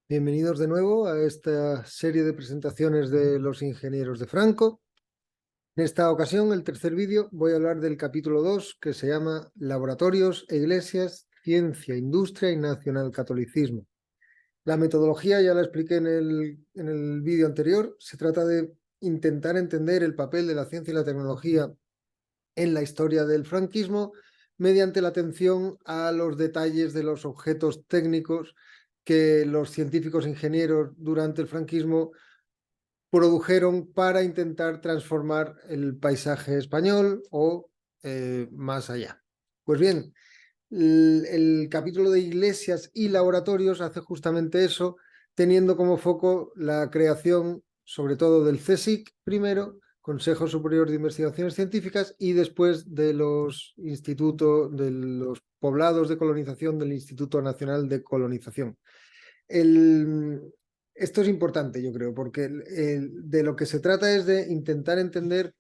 Bienvenidos de nuevo a esta serie de presentaciones de los ingenieros de Franco. En esta ocasión, el tercer vídeo, voy a hablar del capítulo 2, que se llama Laboratorios e Iglesias, Ciencia, Industria y Nacionalcatolicismo. La metodología ya la expliqué en el vídeo anterior. Se trata de intentar entender el papel de la ciencia y la tecnología en la historia del franquismo mediante la atención a los detalles de los objetos técnicos que los científicos ingenieros durante el franquismo produjeron para intentar transformar el paisaje español o más allá. Pues bien, el capítulo de iglesias y laboratorios hace justamente eso, teniendo como foco la creación, sobre todo del CSIC primero, Consejo Superior de Investigaciones Científicas, y después de los institutos, de los poblados de colonización del Instituto Nacional de Colonización. Esto es importante, yo creo, porque de lo que se trata es de intentar entender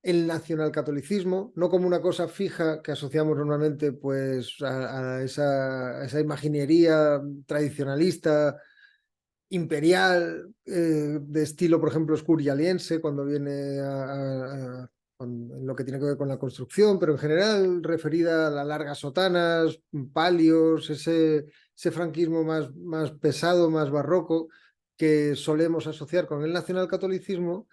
el nacionalcatolicismo, no como una cosa fija que asociamos normalmente pues, a esa imaginería tradicionalista, imperial, de estilo, por ejemplo, escurialiense, cuando viene en lo que tiene que ver con la construcción, pero en general referida a las largas sotanas, palios, ese franquismo más pesado, más barroco, que solemos asociar con el nacionalcatolicismo.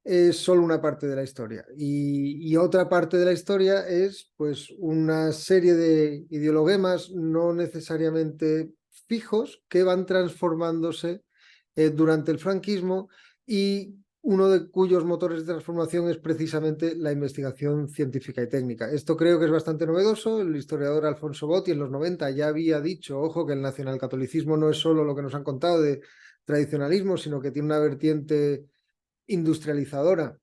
Es solo una parte de la historia. Y otra parte de la historia es pues una serie de ideologemas no necesariamente fijos que van transformándose durante el franquismo, y uno de cuyos motores de transformación es precisamente la investigación científica y técnica. Esto creo que es bastante novedoso. El historiador Alfonso Botti en los 90 ya había dicho, ojo, que el nacionalcatolicismo no es solo lo que nos han contado de tradicionalismo, sino que tiene una vertiente industrializadora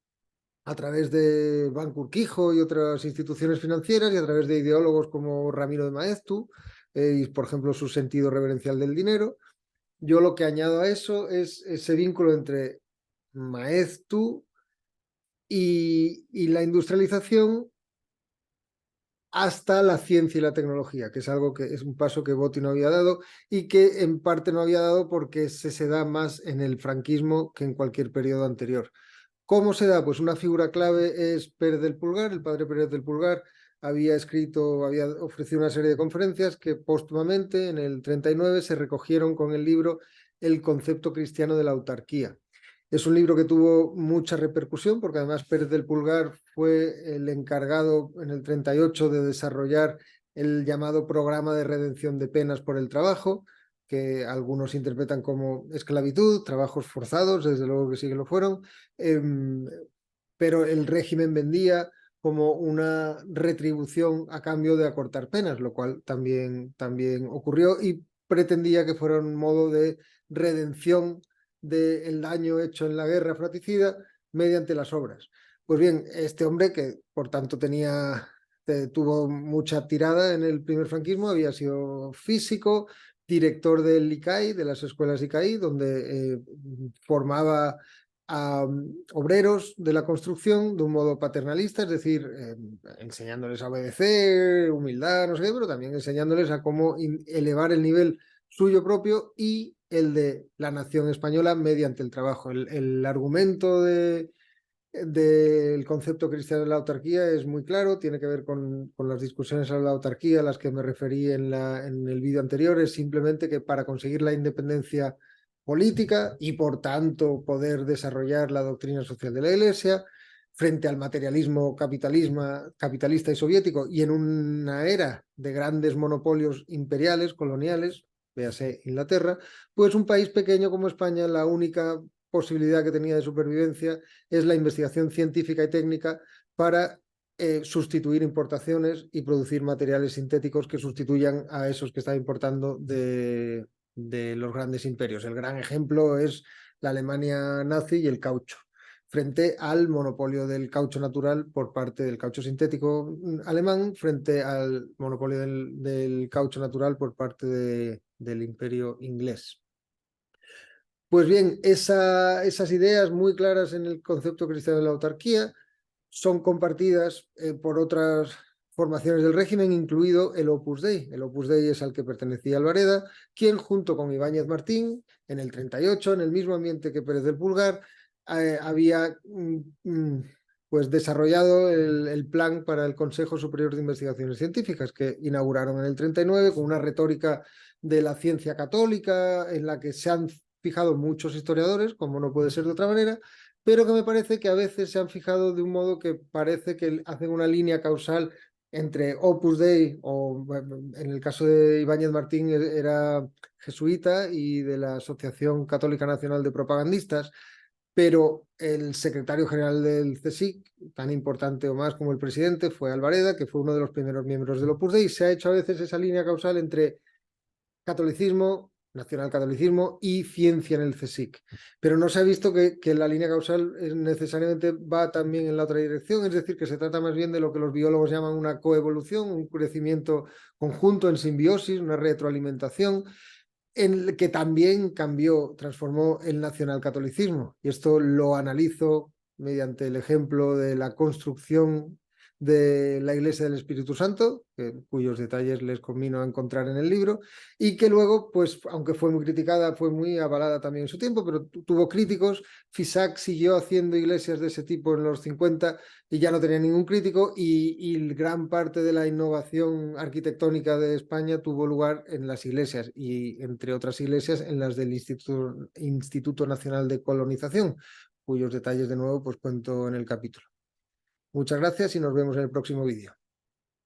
a través de Banco Urquijo y otras instituciones financieras, y a través de ideólogos como Ramiro de Maeztu, y por ejemplo su sentido reverencial del dinero. Yo lo que añado a eso es ese vínculo entre Maeztu y la industrialización hasta la ciencia y la tecnología, que es algo que es un paso que Botti no había dado, y que en parte no había dado porque se da más en el franquismo que en cualquier periodo anterior. ¿Cómo se da? Pues una figura clave es Pérez del Pulgar. El padre Pérez del Pulgar había ofrecido una serie de conferencias que póstumamente, en el 39, se recogieron con el libro El concepto cristiano de la autarquía. Es un libro que tuvo mucha repercusión porque además Pérez del Pulgar fue el encargado en el 38 de desarrollar el llamado programa de redención de penas por el trabajo, que algunos interpretan como esclavitud, trabajos forzados, desde luego que sí que lo fueron, pero el régimen vendía como una retribución a cambio de acortar penas, lo cual también ocurrió, y pretendía que fuera un modo de redención del daño hecho en la guerra fratricida mediante las obras. Pues bien, este hombre, que por tanto tuvo mucha tirada en el primer franquismo, había sido físico, director del ICAI, de las escuelas ICAI, donde formaba a obreros de la construcción de un modo paternalista, es decir, enseñándoles a obedecer, humildad, no sé qué, pero también enseñándoles a cómo elevar el nivel suyo propio y el de la nación española mediante el trabajo. El argumento del concepto cristiano de la autarquía es muy claro, tiene que ver con las discusiones sobre la autarquía a las que me referí en el vídeo anterior. Es simplemente que para conseguir la independencia política y por tanto poder desarrollar la doctrina social de la Iglesia frente al materialismo capitalista y soviético, y en una era de grandes monopolios imperiales, coloniales, véase Inglaterra, pues un país pequeño como España, la única posibilidad que tenía de supervivencia es la investigación científica y técnica para sustituir importaciones y producir materiales sintéticos que sustituyan a esos que estaba importando de los grandes imperios. El gran ejemplo es la Alemania nazi y el caucho, frente al monopolio del caucho natural por parte del caucho sintético alemán, frente al monopolio del caucho natural por parte del imperio inglés. Pues bien, esas ideas muy claras en el concepto cristiano de la autarquía son compartidas por otras formaciones del régimen, incluido el Opus Dei. El Opus Dei es al que pertenecía Albareda, quien junto con Ibáñez Martín, en el 38, en el mismo ambiente que Pérez del Pulgar, había pues desarrollado el plan para el Consejo Superior de Investigaciones Científicas, que inauguraron en el 39 con una retórica de la ciencia católica en la que se han fijado muchos historiadores, como no puede ser de otra manera, pero que me parece que a veces se han fijado de un modo que parece que hacen una línea causal entre Opus Dei, o en el caso de Ibáñez Martín era jesuita y de la Asociación Católica Nacional de Propagandistas, pero el secretario general del CSIC, tan importante o más como el presidente, fue Albareda, que fue uno de los primeros miembros del Opus Dei, y se ha hecho a veces esa línea causal entre catolicismo, nacionalcatolicismo y ciencia en el CSIC. Pero no se ha visto que la línea causal necesariamente va también en la otra dirección, es decir, que se trata más bien de lo que los biólogos llaman una coevolución, un crecimiento conjunto en simbiosis, una retroalimentación, en el que también cambió, transformó el nacionalcatolicismo. Y esto lo analizo mediante el ejemplo de la construcción de la Iglesia del Espíritu Santo, cuyos detalles les convino a encontrar en el libro, y que luego, pues, aunque fue muy criticada, fue muy avalada también en su tiempo, pero tuvo críticos. Fisac siguió haciendo iglesias de ese tipo en los 50 y ya no tenía ningún crítico, y gran parte de la innovación arquitectónica de España tuvo lugar en las iglesias, y entre otras iglesias en las del Instituto Nacional de Colonización, cuyos detalles de nuevo pues cuento en el capítulo. Muchas gracias y nos vemos en el próximo vídeo.